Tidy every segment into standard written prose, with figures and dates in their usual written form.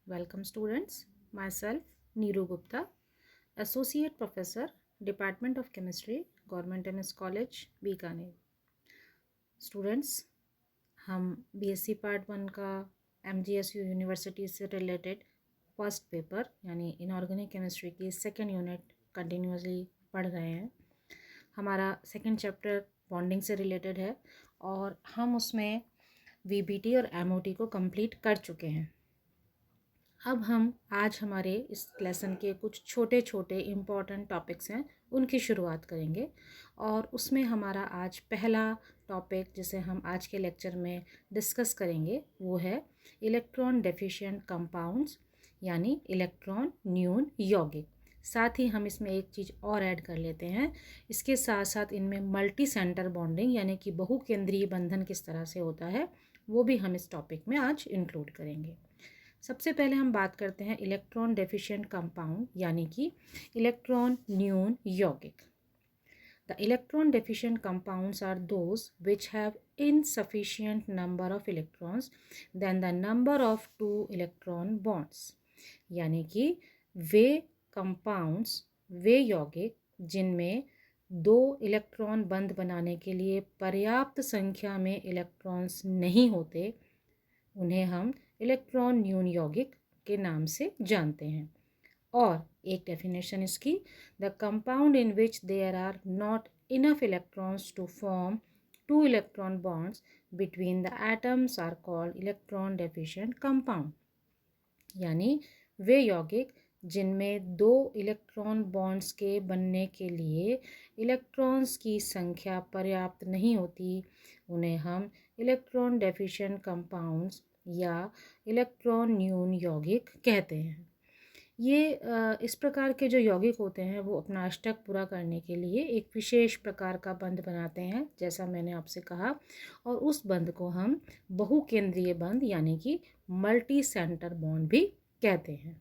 Welcome students. Myself Neeru Gupta, Associate Professor, Department of Chemistry, Government MS College, Bikaner. Students, हम BSc part 1 का MGSU university से related first paper यानी inorganic chemistry की second unit continuously पढ़ रहे हैं. हमारा सेकेंड चैप्टर बॉन्डिंग से रिलेटेड है और हम उसमें VBT और MOT को कंप्लीट कर चुके हैं. अब हम आज हमारे इस लेसन के कुछ छोटे छोटे इम्पॉर्टेंट टॉपिक्स हैं उनकी शुरुआत करेंगे और उसमें हमारा आज पहला टॉपिक जिसे हम आज के लेक्चर में डिस्कस करेंगे वो है इलेक्ट्रॉन डेफिशिएंट कंपाउंड्स यानी इलेक्ट्रॉन न्यून यौगिक. साथ ही हम इसमें एक चीज़ और ऐड कर लेते हैं. इसके साथ साथ इनमें मल्टी सेंटर बॉन्डिंग यानी कि बहुकेंद्रीय बंधन किस तरह से होता है वो भी हम इस टॉपिक में आज इंक्लूड करेंगे. सबसे पहले हम बात करते हैं इलेक्ट्रॉन डेफिशिएंट कंपाउंड यानी कि इलेक्ट्रॉन न्यून यौगिक. The electron deficient compounds are those which have insufficient number of electrons than the number of two electron bonds. यानी कि वे कंपाउंड्स, वे यौगिक जिनमें दो इलेक्ट्रॉन बंध बनाने के लिए पर्याप्त संख्या में इलेक्ट्रॉन्स नहीं होते उन्हें हम इलेक्ट्रॉन न्यून यौगिक के नाम से जानते हैं. और एक डेफिनेशन इसकी, the compound in which there are not enough electrons to form two electron bonds between the atoms are called electron deficient compound. यानी वे यौगिक जिनमें दो इलेक्ट्रॉन बॉन्ड्स के बनने के लिए इलेक्ट्रॉन्स की संख्या पर्याप्त नहीं होती उन्हें हम इलेक्ट्रॉन डेफिशिएंट कंपाउंड्स या इलेक्ट्रॉन न्यून यौगिक कहते हैं. ये इस प्रकार के जो यौगिक होते हैं वो अपना अष्टक पूरा करने के लिए एक विशेष प्रकार का बंध बनाते हैं जैसा मैंने आपसे कहा, और उस बंध को हम बहुकेंद्रीय बंध यानी कि मल्टी सेंटर बॉन्ड भी कहते हैं.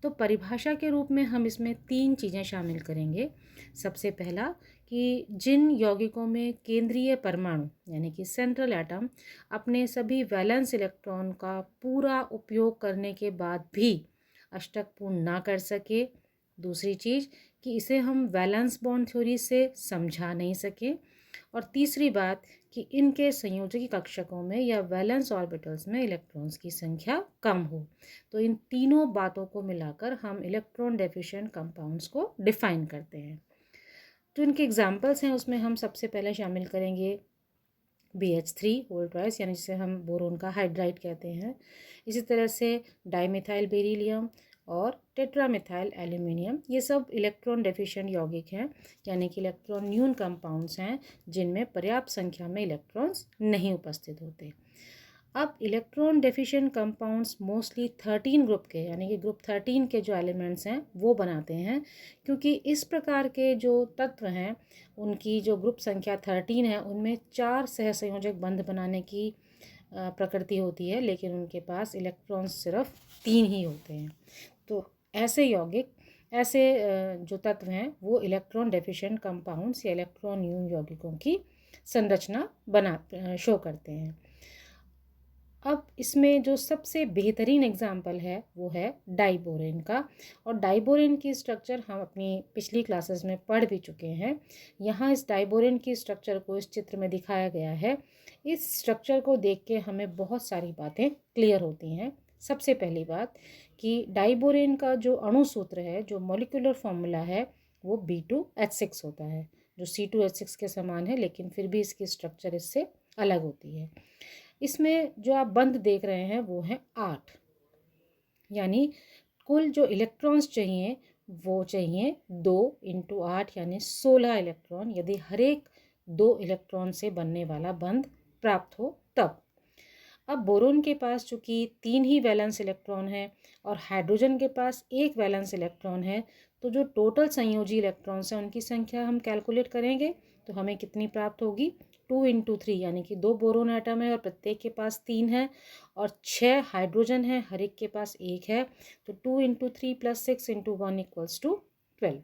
तो परिभाषा के रूप में हम इसमें तीन चीज़ें शामिल करेंगे. सबसे पहला कि जिन यौगिकों में केंद्रीय परमाणु यानी कि सेंट्रल एटम अपने सभी वैलेंस इलेक्ट्रॉन का पूरा उपयोग करने के बाद भी अष्टक पूर्ण ना कर सके. दूसरी चीज़ कि इसे हम वैलेंस बॉन्ड थ्योरी से समझा नहीं सके. और तीसरी बात कि इनके संयोजकी कक्षकों में या वैलेंस ऑर्बिटल्स में इलेक्ट्रॉन्स की संख्या कम हो. तो इन तीनों बातों को मिलाकर हम इलेक्ट्रॉन डेफिशिएंट कंपाउंड्स को डिफाइन करते हैं. तो इनके एग्जांपल्स हैं उसमें हम सबसे पहले शामिल करेंगे BH3 होल ट्वाइस यानी जिसे हम बोरोन का हाइड्राइड कहते हैं. इसी तरह से डाईमिथाइल बेरिलियम और टेट्रामिथाइल एल्यूमिनियम, ये सब इलेक्ट्रॉन डेफिशिएंट यौगिक हैं यानी कि इलेक्ट्रॉन न्यून कंपाउंड्स हैं जिनमें पर्याप्त संख्या में इलेक्ट्रॉन्स नहीं उपस्थित होते. अब electron deficient compounds mostly 13 group के यानी कि ग्रुप 13 के जो एलिमेंट्स हैं वो बनाते हैं, क्योंकि इस प्रकार के जो तत्व हैं उनकी जो ग्रुप संख्या 13 है उनमें 4 सहसंयोजक बंध बनाने की प्रकृति होती है, लेकिन उनके पास इलेक्ट्रॉन्स सिर्फ 3 ही होते हैं. तो ऐसे यौगिक, ऐसे जो तत्व हैं वो इलेक्ट्रॉन डेफिशिएंट कंपाउंड्स या इलेक्ट्रॉन न्यून यौगिकों की संरचना शो करते हैं. अब इसमें जो सबसे बेहतरीन एग्जाम्पल है वो है डाइबोरेन का. और डाइबोरेन की स्ट्रक्चर हम अपनी पिछली क्लासेस में पढ़ भी चुके हैं. यहाँ इस डाइबोरेन की स्ट्रक्चर को इस चित्र में दिखाया गया है. इस स्ट्रक्चर को देख के हमें बहुत सारी बातें क्लियर होती हैं. सबसे पहली बात कि डाइबोरेन का जो अणु सूत्र है, जो मॉलिक्यूलर फॉर्मूला है, वो B2H6 होता है, जो C2H6 के समान है, लेकिन फिर भी इसकी स्ट्रक्चर इससे अलग होती है. इसमें जो आप बंध देख रहे हैं वो है 8, यानी कुल जो इलेक्ट्रॉन्स चाहिए वो चाहिए 2 × 8 यानी 16 इलेक्ट्रॉन, यदि हर एक 2 इलेक्ट्रॉन से बनने वाला बंध प्राप्त हो तब. अब बोरोन के पास चूँकि 3 ही वैलेंस इलेक्ट्रॉन है और हाइड्रोजन के पास 1 वैलेंस इलेक्ट्रॉन है, तो जो टोटल संयोजी इलेक्ट्रॉन्स हैं उनकी संख्या हम कैलकुलेट करेंगे तो हमें कितनी प्राप्त होगी, 2 × 3 यानी कि 2 बोरोन एटम है और प्रत्येक के पास 3 है और 6 हाइड्रोजन है, हर एक के पास 1 है, तो 2 × 3 + 6 × 1 = 12.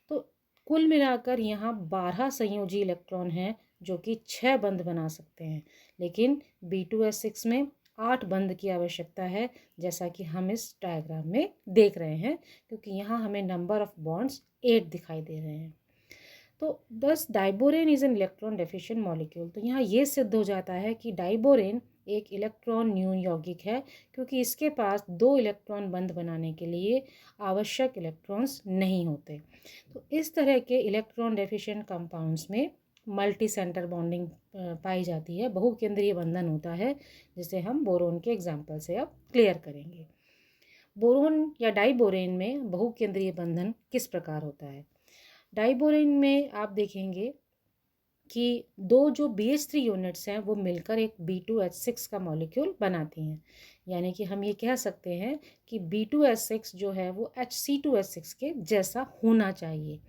तो कुल मिलाकर यहाँ 12 संयोजी इलेक्ट्रॉन हैं जो कि 6 बंध बना सकते हैं, लेकिन B2H6 में 8 बंध की आवश्यकता है, जैसा कि हम इस डायग्राम में देख रहे हैं, क्योंकि यहाँ हमें नंबर ऑफ बॉन्ड्स 8 दिखाई दे रहे हैं। तो दस diborane is an electron deficient molecule. तो यहाँ ये सिद्ध हो जाता है कि डाइबोरेन एक इलेक्ट्रॉन न्यून यौगिक है, क्योंकि इसके पास 2 इलेक्ट्रॉन बंध बनाने के लिए आवश्यक इलेक्ट्रॉन्स नहीं होते। तो इस तरह के इलेक्ट्रॉन डेफिशिएंट कंपाउंड्स में मल्टी सेंटर बॉन्डिंग पाई जाती है, बहुकेंद्रीय बंधन होता है, जिसे हम बोरोन के एग्जाम्पल से अब क्लियर करेंगे। बोरोन या डाइबोरेन में बहुकेंद्रीय बंधन किस प्रकार होता है? डाइबोरेन में आप देखेंगे कि 2 जो BH3 यूनिट्स हैं वो मिलकर एक B2H6 का मॉलिक्यूल बनाती हैं। यानी कि हम ये कह सकते हैं कि B2H6 जो है वो HC2H6 के जैसा होना चाहिए।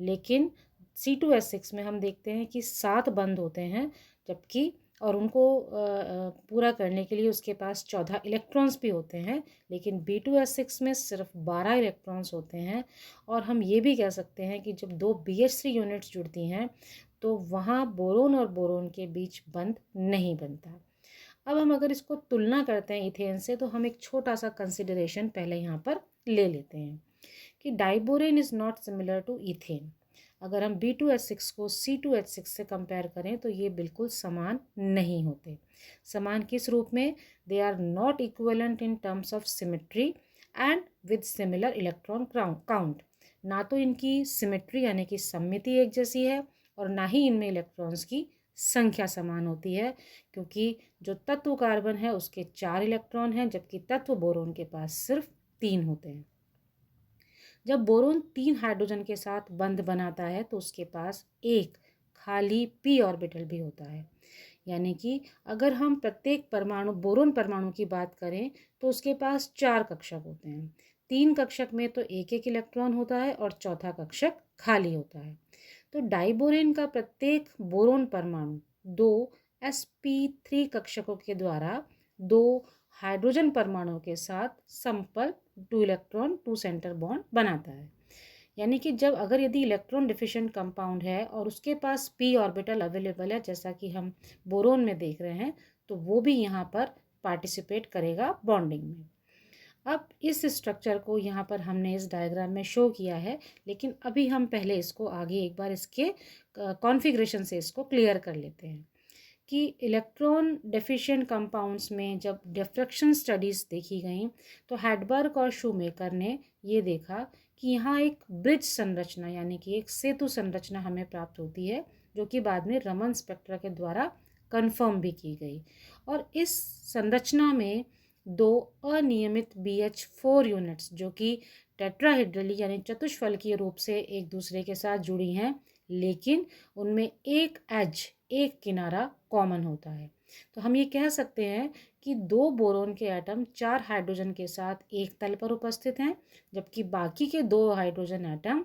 लेकिन C2H6 में हम देखते हैं कि 7 बंध होते हैं, जबकि और उनको पूरा करने के लिए उसके पास 14 इलेक्ट्रॉन्स भी होते हैं, लेकिन B2H6 में सिर्फ 12 इलेक्ट्रॉन्स होते हैं। और हम ये भी कह सकते हैं कि जब 2 BH3 यूनिट्स जुड़ती हैं तो वहाँ बोरोन और बोरोन के बीच बंध नहीं बनता। अब हम अगर इसको तुलना करते हैं इथेन से, तो हम एक छोटा सा कंसिडरेशन पहले यहाँ पर ले लेते हैं कि diborane is not similar to ethane. अगर हम B2H6 को C2H6 से कंपेयर करें तो ये बिल्कुल समान नहीं होते। समान किस रूप में? They are not equivalent in terms of symmetry and with similar electron count. ना तो इनकी सिमेट्री यानी कि सममिति एक जैसी है, और ना ही इनमें इलेक्ट्रॉन्स की संख्या समान होती है, क्योंकि जो तत्व कार्बन है उसके 4 इलेक्ट्रॉन हैं, जबकि तत्व बोरोन के पास सिर्फ 3 होते हैं। जब बोरोन 3 हाइड्रोजन के साथ बंध बनाता है तो उसके पास एक खाली p ऑर्बिटल भी होता है। यानी कि अगर हम प्रत्येक परमाणु बोरोन परमाणु की बात करें तो उसके पास 4 कक्षक होते हैं। 3 कक्षक में तो एक एक इलेक्ट्रॉन होता है और चौथा कक्षक खाली होता है। तो डाइबोरेन का प्रत्येक बोरोन परमाणु 2 sp3 कक्षकों के द्वारा 2 हाइड्रोजन परमाणुओं के साथ समपल 2 इलेक्ट्रॉन 2 सेंटर बॉन्ड बनाता है। यानी कि जब अगर यदि इलेक्ट्रॉन डिफिशिएंट कंपाउंड है और उसके पास p ऑर्बिटल अवेलेबल है, जैसा कि हम बोरोन में देख रहे हैं, तो वो भी यहाँ पर पार्टिसिपेट करेगा बॉन्डिंग में। अब इस स्ट्रक्चर को यहाँ पर हमने इस डायग्राम में शो किया है, लेकिन अभी हम पहले इसको आगे एक बार इसके कॉन्फ़िगरेशन से इसको क्लियर कर लेते हैं कि इलेक्ट्रॉन डेफिशिएंट कंपाउंड्स में जब डिफ्रैक्शन स्टडीज़ देखी गई तो हैडबर्ग और शूमेकर ने ये देखा कि यहाँ एक ब्रिज संरचना यानी कि एक सेतु संरचना हमें प्राप्त होती है, जो कि बाद में रमन स्पेक्ट्रा के द्वारा कंफर्म भी की गई। और इस संरचना में 2 अनियमित BH4 यूनिट्स जो कि टेट्राहेड्रली यानी चतुष्फलकीय रूप से एक दूसरे के साथ जुड़ी हैं, लेकिन उनमें एक किनारा कॉमन होता है। तो हम ये कह सकते हैं कि 2 बोरोन के एटम 4 हाइड्रोजन के साथ एक तल पर उपस्थित हैं, जबकि बाकी के 2 हाइड्रोजन एटम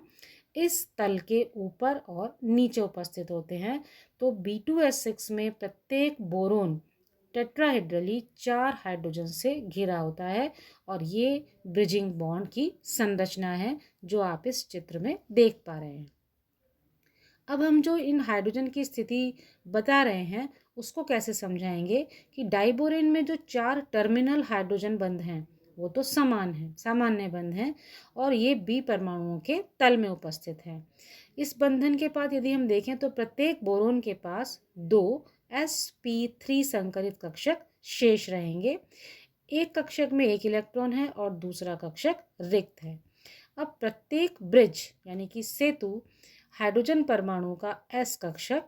इस तल के ऊपर और नीचे उपस्थित होते हैं। तो B2H6 में प्रत्येक बोरोन टेट्राहेड्रली 4 हाइड्रोजन से घिरा होता है, और ये ब्रिजिंग बॉन्ड की संरचना है जो आप इस चित्र में देख पा रहे हैं। अब हम जो इन हाइड्रोजन की स्थिति बता रहे हैं उसको कैसे समझाएंगे कि डाइबोरेन में जो 4 टर्मिनल हाइड्रोजन बंध हैं वो तो सामान्य बंध हैं, और ये B परमाणुओं के तल में उपस्थित हैं। इस बंधन के बाद यदि हम देखें तो प्रत्येक बोरोन के पास 2 sp3 संकरित कक्षक शेष रहेंगे। एक कक्षक में एक इलेक्ट्रॉन है और दूसरा कक्षक रिक्त है। अब प्रत्येक ब्रिज यानी कि सेतु हाइड्रोजन परमाणु का s कक्षक,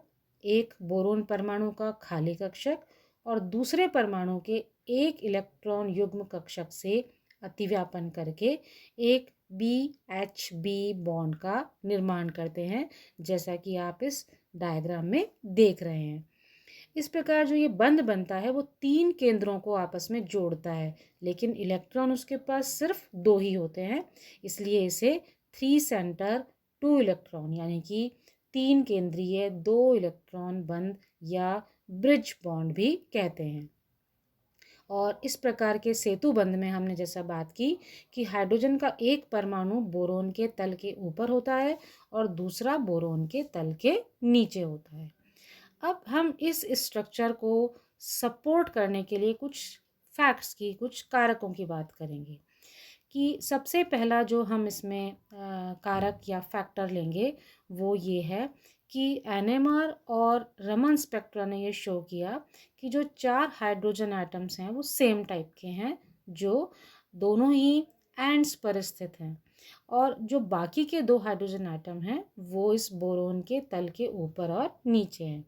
एक बोरोन परमाणु का खाली कक्षक और दूसरे परमाणु के एक इलेक्ट्रॉन युग्म कक्षक से अतिव्यापन करके एक BHB बॉन्ड का निर्माण करते हैं, जैसा कि आप इस डायग्राम में देख रहे हैं। इस प्रकार जो ये बंध बनता है वो 3 केंद्रों को आपस में जोड़ता है, लेकिन इलेक्ट्रॉन उसके पास सिर्फ 2 ही होते हैं, इसलिए इसे 3 सेंटर 2 इलेक्ट्रॉन यानी कि 3 केंद्रीय 2 इलेक्ट्रॉन बंध या ब्रिज बॉन्ड भी कहते हैं। और इस प्रकार के सेतु बंध में हमने जैसा बात की कि हाइड्रोजन का एक परमाणु बोरोन के तल के ऊपर होता है और दूसरा बोरोन के तल के नीचे होता है। अब हम इस स्ट्रक्चर को सपोर्ट करने के लिए कुछ फैक्ट्स की, कुछ कारकों की बात करेंगे कि सबसे पहला जो हम इसमें कारक या फैक्टर लेंगे वो ये है कि एनएमआर और रमन स्पेक्ट्रा ने ये शो किया कि जो 4 हाइड्रोजन एटम्स हैं वो सेम टाइप के हैं, जो दोनों ही एंड्स पर स्थित हैं, और जो बाकी के 2 हाइड्रोजन एटम हैं वो इस बोरोन के तल के ऊपर और नीचे हैं।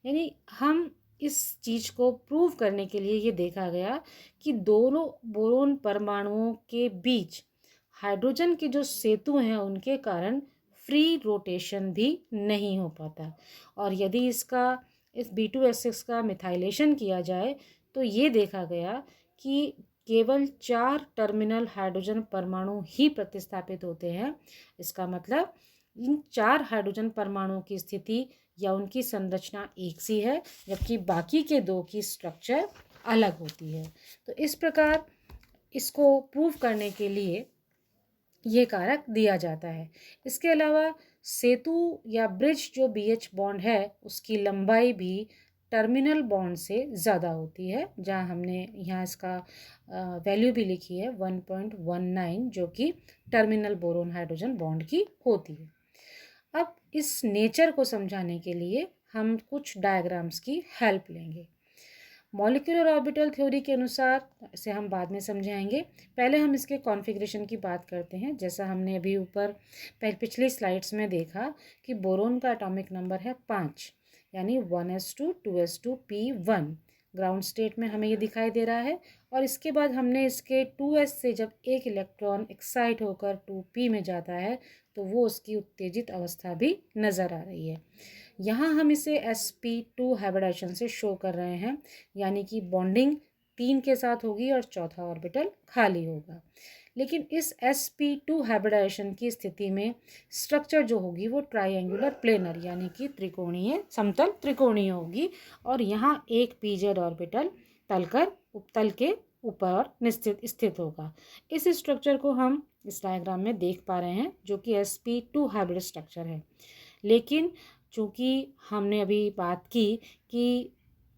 यानी हम इस चीज़ को प्रूव करने के लिए ये देखा गया कि दोनों बोरोन परमाणुओं के बीच हाइड्रोजन के जो सेतु हैं उनके कारण फ्री रोटेशन भी नहीं हो पाता, और यदि इस B2S6 का मिथाइलेशन किया जाए तो ये देखा गया कि केवल 4 टर्मिनल हाइड्रोजन परमाणु ही प्रतिस्थापित होते हैं। इसका मतलब इन 4 हाइड्रोजन परमाणुओं की स्थिति या उनकी संरचना एक सी है, जबकि बाकी के 2 की स्ट्रक्चर अलग होती है। तो इस प्रकार इसको प्रूव करने के लिए ये कारक दिया जाता है। इसके अलावा सेतु या ब्रिज जो BH बॉन्ड है उसकी लंबाई भी टर्मिनल बॉन्ड से ज़्यादा होती है, जहाँ हमने यहाँ इसका वैल्यू भी लिखी है 1.19, जो कि टर्मिनल बोरोन हाइड्रोजन बॉन्ड की होती है। अब इस नेचर को समझाने के लिए हम कुछ डायग्राम्स की हेल्प लेंगे। मॉलिक्यूलर ऑर्बिटल थ्योरी के अनुसार, इसे हम बाद में समझाएंगे, पहले हम इसके कॉन्फ़िगरेशन की बात करते हैं। जैसा हमने अभी ऊपर पिछली स्लाइड्स में देखा कि बोरोन का एटॉमिक नंबर है 5, यानी 1s2 2s2 p1 ground state में हमें ये दिखाई दे रहा है, और इसके बाद हमने इसके 2s से जब एक इलेक्ट्रॉन एक्साइट होकर 2p में जाता है तो वो उसकी उत्तेजित अवस्था भी नज़र आ रही है। यहाँ हम इसे sp2 हाइब्रिडाइजेशन से शो कर रहे हैं, यानी कि बॉन्डिंग 3 के साथ होगी और चौथा ऑर्बिटल खाली होगा। लेकिन इस sp2 हाइब्रिडाइजेशन की स्थिति में स्ट्रक्चर जो होगी वो ट्राइंगुलर प्लेनर यानी कि त्रिकोणीय, समतल त्रिकोणीय होगी, और यहाँ एक pz ऑर्बिटल तल के ऊपर स्थित होगा। इस स्ट्रक्चर को हम इस डायग्राम में देख पा रहे हैं, जो कि sp2 हाइब्रिड स्ट्रक्चर है। लेकिन चूँकि हमने अभी बात की कि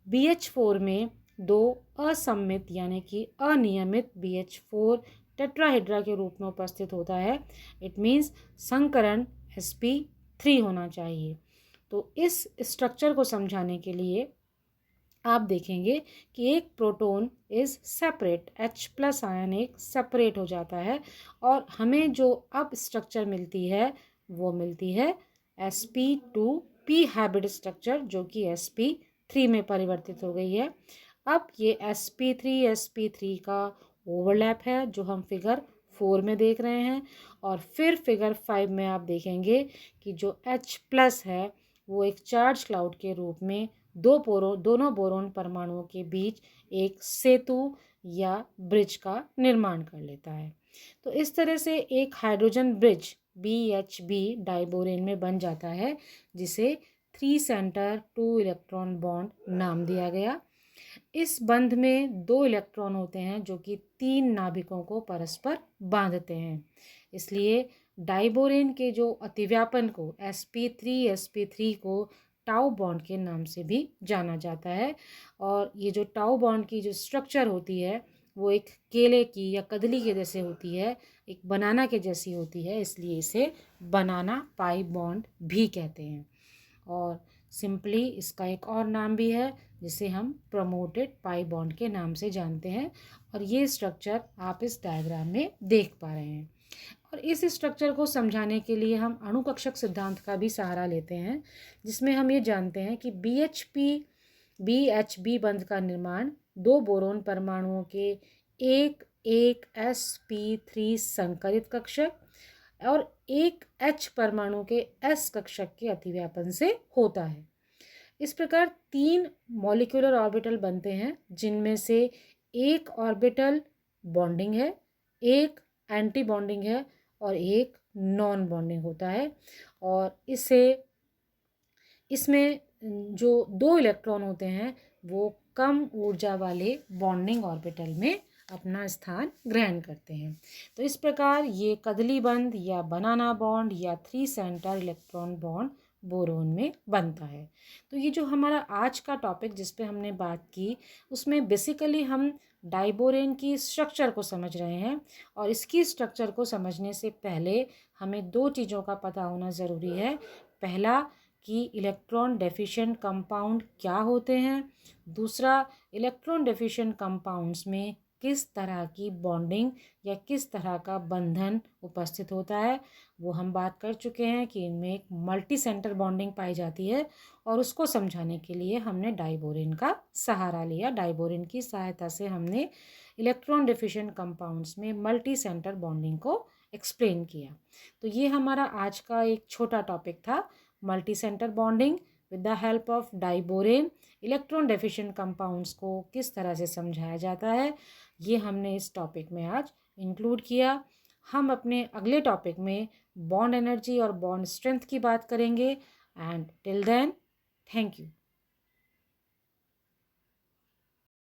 BH4 में 2 असममित यानी कि अनियमित BH4 टेट्राहेड्रा के रूप में उपस्थित होता है, इट मीन्स संकरण sp3 होना चाहिए। तो इस स्ट्रक्चर को समझाने के लिए आप देखेंगे कि एक proton is separate, H+ ion एक सेपरेट हो जाता है, और हमें जो अब स्ट्रक्चर मिलती है वो मिलती है sp2p हाइब्रिड स्ट्रक्चर, जो कि sp3 में परिवर्तित हो गई है। अब ये sp3 का ओवरलैप है जो हम फिगर 4 में देख रहे हैं, और फिर फिगर 5 में आप देखेंगे कि जो H+ है वो एक चार्ज क्लाउड के रूप में दोनों बोरोन परमाणुओं के बीच एक सेतु या ब्रिज का निर्माण कर लेता है। तो इस तरह से एक हाइड्रोजन ब्रिज BHB डाइबोरेन में बन जाता है, जिसे 3 सेंटर 2 इलेक्ट्रॉन बॉन्ड नाम दिया गया। इस बंध में 2 इलेक्ट्रॉन होते हैं जो कि 3 नाभिकों को परस्पर बांधते हैं। इसलिए डाइबोरेन के जो अतिव्यापन को sp3 को टाउ बॉन्ड के नाम से भी जाना जाता है, और ये जो टाउ बॉन्ड की जो स्ट्रक्चर होती है वो एक केले की या कदली के जैसे होती है, एक बनाना के जैसी होती है, इसलिए इसे बनाना पाई बॉन्ड भी कहते हैं। और सिंपली इसका एक और नाम भी है जिसे हम प्रमोटेड पाई बॉन्ड के नाम से जानते हैं, और ये स्ट्रक्चर आप इस डायग्राम में देख पा रहे हैं। और इस स्ट्रक्चर को समझाने के लिए हम अणुकक्षक सिद्धांत का भी सहारा लेते हैं, जिसमें हम ये जानते हैं कि BHB बंध का निर्माण 2 बोरोन परमाणुओं के एक sp3 संकरित कक्षक और एक H परमाणु के S कक्षक के अतिव्यापन से होता है। इस प्रकार 3 मॉलिक्यूलर ऑर्बिटल बनते हैं, जिनमें से एक ऑर्बिटल बॉन्डिंग है, एक एंटी बॉन्डिंग है और एक नॉन बॉन्डिंग होता है। और इसमें जो 2 इलेक्ट्रॉन होते हैं वो कम ऊर्जा वाले बॉन्डिंग ऑर्बिटल में अपना स्थान ग्रहण करते हैं। तो इस प्रकार ये कदली बंध या बनाना बॉन्ड या 3 सेंटर इलेक्ट्रॉन बॉन्ड बोरोन में बनता है। तो ये जो हमारा आज का टॉपिक जिस पे हमने बात की, उसमें बेसिकली हम डाइबोरेन की स्ट्रक्चर को समझ रहे हैं। और इसकी स्ट्रक्चर को समझने से पहले हमें दो चीज़ों का पता होना ज़रूरी है। पहला कि इलेक्ट्रॉन डेफिशिएंट कंपाउंड क्या होते हैं, दूसरा इलेक्ट्रॉन डेफिशिएंट कंपाउंड्स में किस तरह की बॉन्डिंग या किस तरह का बंधन उपस्थित होता है। वो हम बात कर चुके हैं कि इनमें एक मल्टी सेंटर बॉन्डिंग पाई जाती है, और उसको समझाने के लिए हमने डाइबोरेन का सहारा लिया। डाइबोरेन की सहायता से हमने इलेक्ट्रॉन डेफिशिएंट कंपाउंड्स में मल्टी सेंटर बॉन्डिंग को एक्सप्लेन किया। तो ये हमारा आज का एक छोटा टॉपिक था, multi centre bonding with the help of diborane. Electron deficient compounds को किस तरह से समझाया जाता है, ये हमने इस टॉपिक में आज इंक्लूड किया। हम अपने अगले टॉपिक में बॉन्ड एनर्जी और बॉन्ड स्ट्रेंथ की बात करेंगे। And till then, thank you.